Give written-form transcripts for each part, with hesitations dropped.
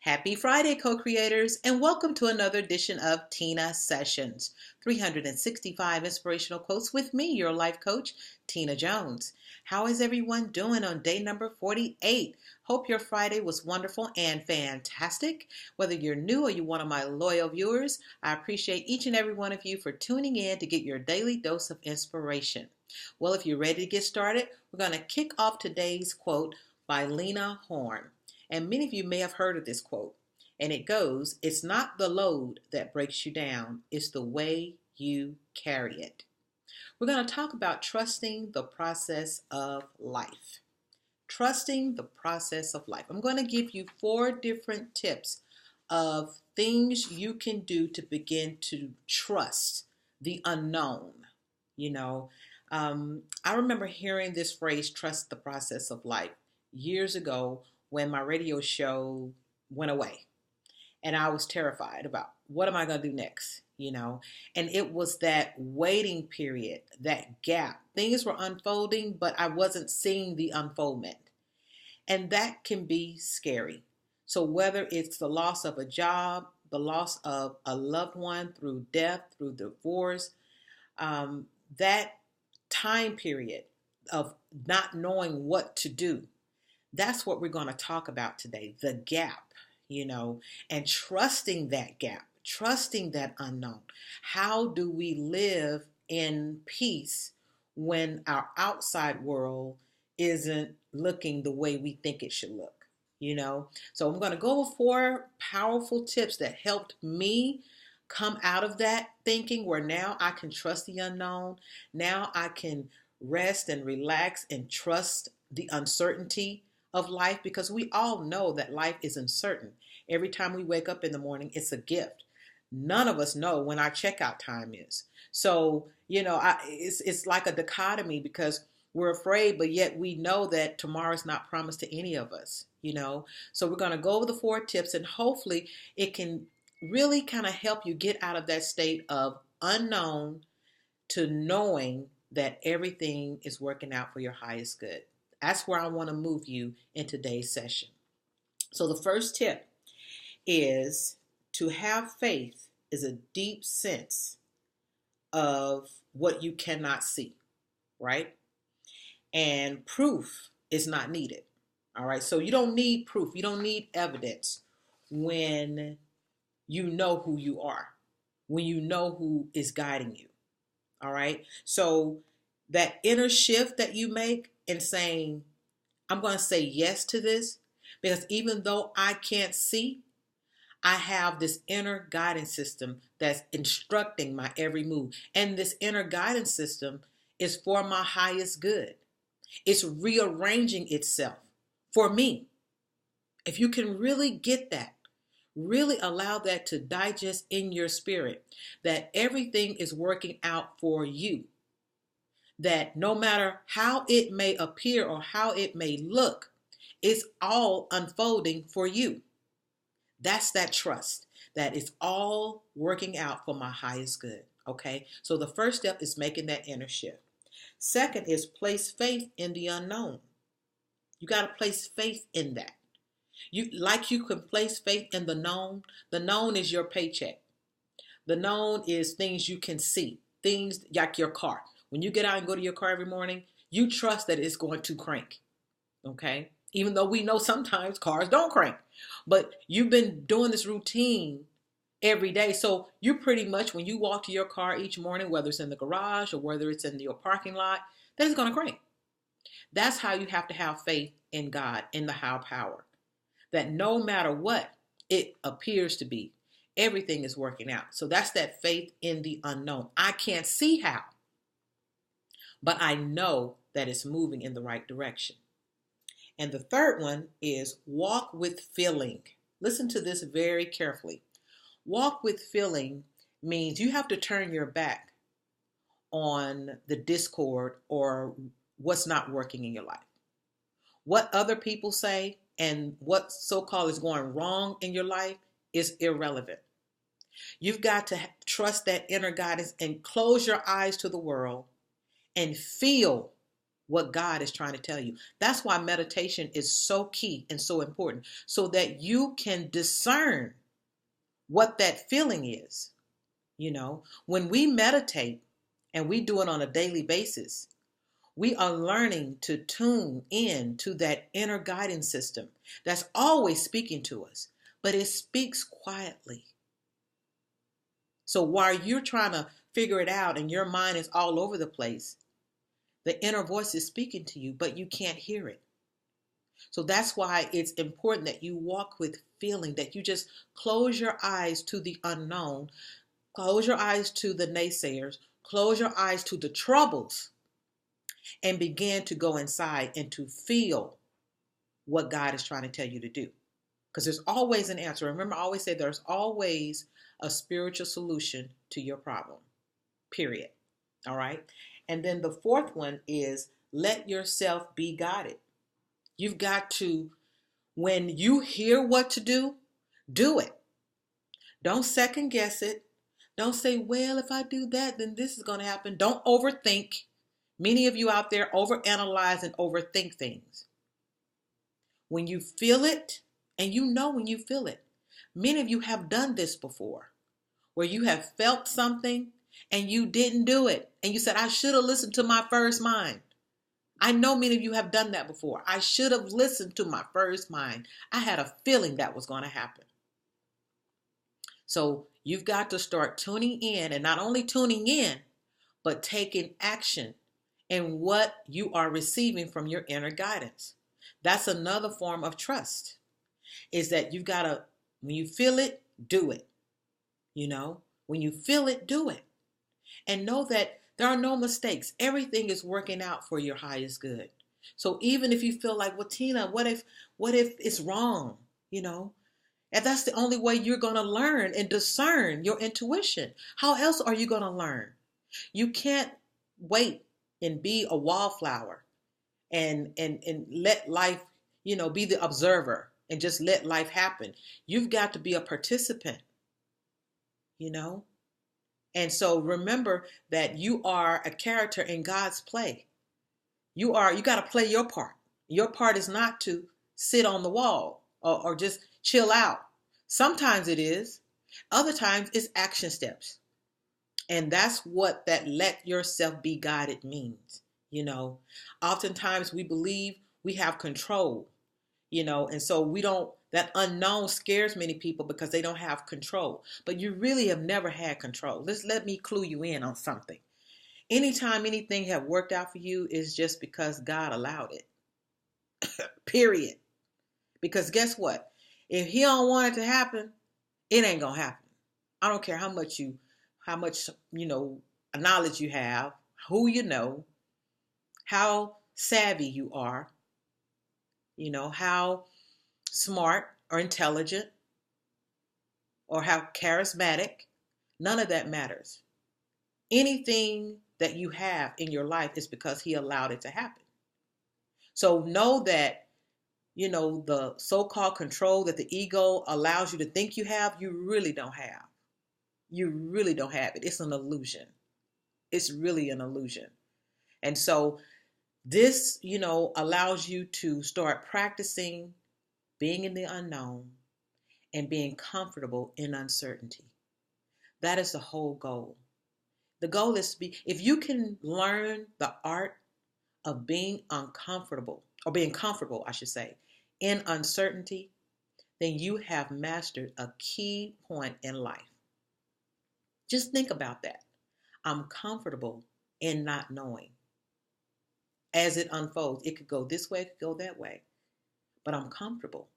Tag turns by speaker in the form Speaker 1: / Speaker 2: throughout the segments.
Speaker 1: Happy Friday, co-creators, and welcome to another edition of Teena Sessions, 365 inspirational quotes with me, your life coach, Teena Jones. How is everyone doing on day number 48? Hope your Friday was wonderful and fantastic. Whether you're new or you're one of my loyal viewers, I appreciate each and every one of you for tuning in to get your daily dose of inspiration. Well, if you're ready to get started, we're going to kick off today's quote by Lena Horne. And many of you may have heard of this quote. And it goes, "It's not the load that breaks you down, it's the way you carry it." We're going to talk about trusting the process of life. Trusting the process of life. I'm going to give you 4 different tips of things you can do to begin to trust the unknown. I remember hearing this phrase, trust the process of life, years ago when my radio show went away. And I was terrified about what am I going to do next. And it was that waiting period, that gap. Things were unfolding, but I wasn't seeing the unfoldment. And that can be scary. So whether it's the loss of a job, the loss of a loved one through death, through divorce, that time period of not knowing what to do, that's what we're going to talk about today, the gap, and trusting that gap, trusting that unknown. How do we live in peace when our outside world isn't looking the way we think it should look? So I'm going to go over 4 powerful tips that helped me come out of that thinking where now I can trust the unknown. Now I can rest and relax and trust the uncertainty of life, because we all know that life is uncertain. Every time we wake up in the morning, it's a gift. None of us know when our checkout time is. So, it's like a dichotomy because we're afraid, but yet we know that tomorrow is not promised to any of us. So we're going to go over the 4 tips, and hopefully it can really kind of help you get out of that state of unknown to knowing that everything is working out for your highest good. That's where I want to move you in today's session. So the first tip is to have faith is a deep sense of what you cannot see, right? And proof is not needed. All right. So you don't need proof. You don't need evidence when you know who you are, when you know who is guiding you. All right. So that inner shift that you make in saying, I'm going to say yes to this, because even though I can't see, I have this inner guidance system that's instructing my every move. And this inner guidance system is for my highest good. It's rearranging itself for me. If you can really get that, really allow that to digest in your spirit, that everything is working out for you. That no matter how it may appear or how it may look, it's all unfolding for you. That's that trust, that it's all working out for my highest good. Okay, so the first step is making that inner shift. Second is place faith in the unknown. You got to place faith in that. You can place faith in the known. The known is your paycheck. The known is things you can see, things like your car. When you get out and go to your car every morning, you trust that it's going to crank, okay? Even though we know sometimes cars don't crank, but you've been doing this routine every day. So you pretty much, when you walk to your car each morning, whether it's in the garage or whether it's in your parking lot, that it's going to crank. That's how you have to have faith in God, in the higher power, that no matter what it appears to be, everything is working out. So that's that faith in the unknown. I can't see how, but I know that it's moving in the right direction. And the third one is walk with feeling. Listen to this very carefully. Walk with feeling means you have to turn your back on the discord or what's not working in your life. What other people say and what so-called is going wrong in your life is irrelevant. You've got to trust that inner guidance and close your eyes to the world and feel what God is trying to tell you. That's why meditation is so key and so important, so that you can discern what that feeling is. When we meditate and we do it on a daily basis, we are learning to tune in to that inner guidance system that's always speaking to us, but it speaks quietly. So while you're trying to figure it out and your mind is all over the place, the inner voice is speaking to you, but you can't hear it. So that's why it's important that you walk with feeling, that you just close your eyes to the unknown, close your eyes to the naysayers, close your eyes to the troubles, and begin to go inside and to feel what God is trying to tell you to do. Because there's always an answer. Remember, I always say there's always a spiritual solution to your problem, period. All right. And then the fourth one is let yourself be guided. You've got to, when you hear what to do it. Don't second guess it. Don't say, well, if I do that, then this is going to happen. Don't overthink. Many of you out there overanalyze and overthink things. When you feel it, and you know when you feel it, many of you have done this before, where you have felt something and you didn't do it. And you said, I should have listened to my first mind. I know many of you have done that before. I should have listened to my first mind. I had a feeling that was going to happen. So you've got to start tuning in, and not only tuning in, but taking action in what you are receiving from your inner guidance. That's another form of trust, is that you've got to, when you feel it, do it. When you feel it, do it. And know that there are no mistakes. Everything is working out for your highest good. So even if you feel like, well, Teena, what if it's wrong? And that's the only way you're going to learn and discern your intuition. How else are you going to learn? You can't wait and be a wallflower and let life, be the observer and just let life happen. You've got to be a participant, And so remember that you are a character in God's play. You got to play your part. Your part is not to sit on the wall or just chill out. Sometimes it is. Other times it's action steps. And that's what that let yourself be guided means. Oftentimes we believe we have control, and so that unknown scares many people because they don't have control. But you really have never had control. Let me clue you in on something. Anytime anything have worked out for you is just because God allowed it. Period. Because guess what? If he don't want it to happen, it ain't gonna happen. I don't care how much knowledge you have, who you know, how savvy you are, how smart or intelligent or how charismatic. None of that matters. Anything that you have in your life is because he allowed it to happen. So know that, the so-called control that the ego allows you to think you have, you really don't have. You really don't have it. It's an illusion. It's really an illusion. And so this, allows you to start practicing being in the unknown and being comfortable in uncertainty. That is the whole goal. The goal is to be, if you can learn the art of being uncomfortable, or being comfortable, I should say, in uncertainty, then you have mastered a key point in life. Just think about that. I'm comfortable in not knowing. As it unfolds, it could go this way, it could go that way. But I'm comfortable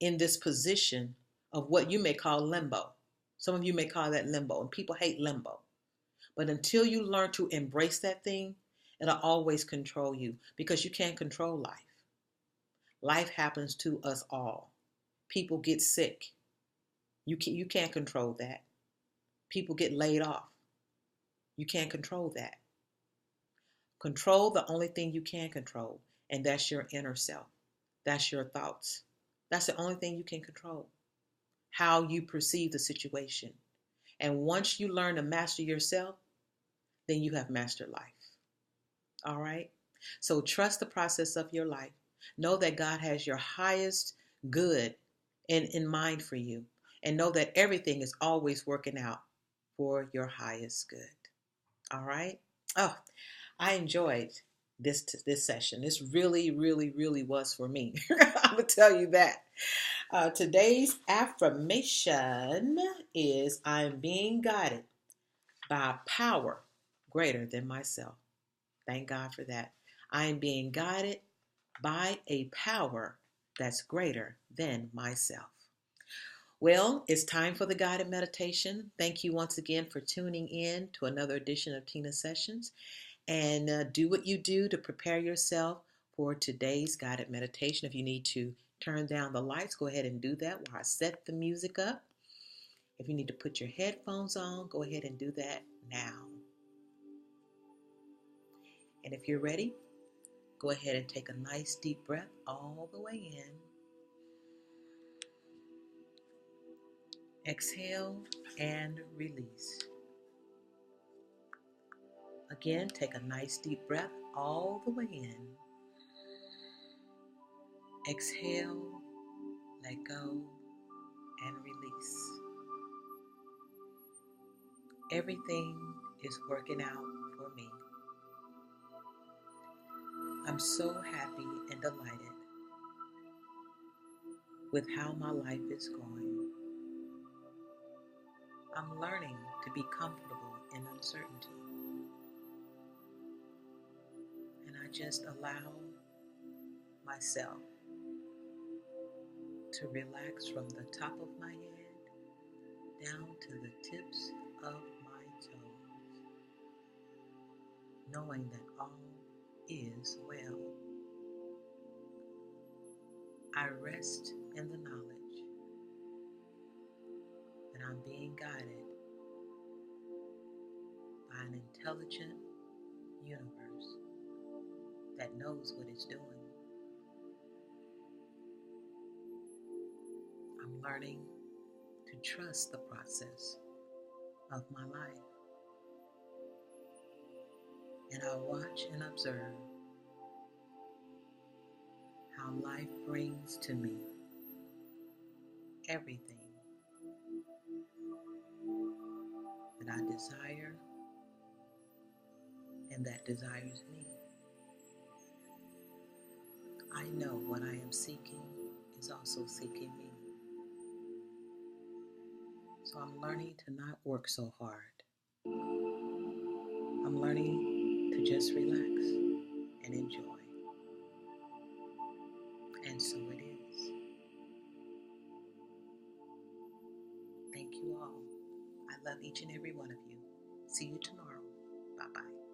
Speaker 1: in this position of what you may call limbo. Some of you may call that limbo, and people hate limbo. But until you learn to embrace that thing, it'll always control you, because you can't control life. Life happens to us all. People get sick. You can't control that. People get laid off. You can't control that. Control the only thing you can control, and that's your inner self. That's your thoughts. That's the only thing you can control. How you perceive the situation. And once you learn to master yourself, then you have mastered life. All right? So trust the process of your life. Know that God has your highest good in mind for you. And know that everything is always working out for your highest good. All right? Oh, I enjoyed this session. This really, really, really was for me. I'm gonna tell you that. Today's affirmation is I'm being guided by a power greater than myself. Thank God for that. I am being guided by a power that's greater than myself. Well, it's time for the guided meditation. Thank you once again for tuning in to another edition of Teena Sessions. And do what you do to prepare yourself for today's guided meditation. If you need to turn down the lights, go ahead and do that while I set the music up. If you need to put your headphones on, go ahead and do that now. And if you're ready, go ahead and take a nice deep breath all the way in. Exhale and release. Again, take a nice deep breath all the way in. Exhale, let go, and release. Everything is working out for me. I'm so happy and delighted with how my life is going. I'm learning to be comfortable in uncertainty. And I just allow myself to relax from the top of my head down to the tips of my toes, knowing that all is well. I rest in the knowledge that I'm being guided by an intelligent universe that knows what it's doing. I'm learning to trust the process of my life. And I watch and observe how life brings to me everything that I desire and that desires me. I know what I am seeking is also seeking me. So I'm learning to not work so hard. I'm learning to just relax and enjoy. And so it is. Thank you all. I love each and every one of you. See you tomorrow. Bye-bye.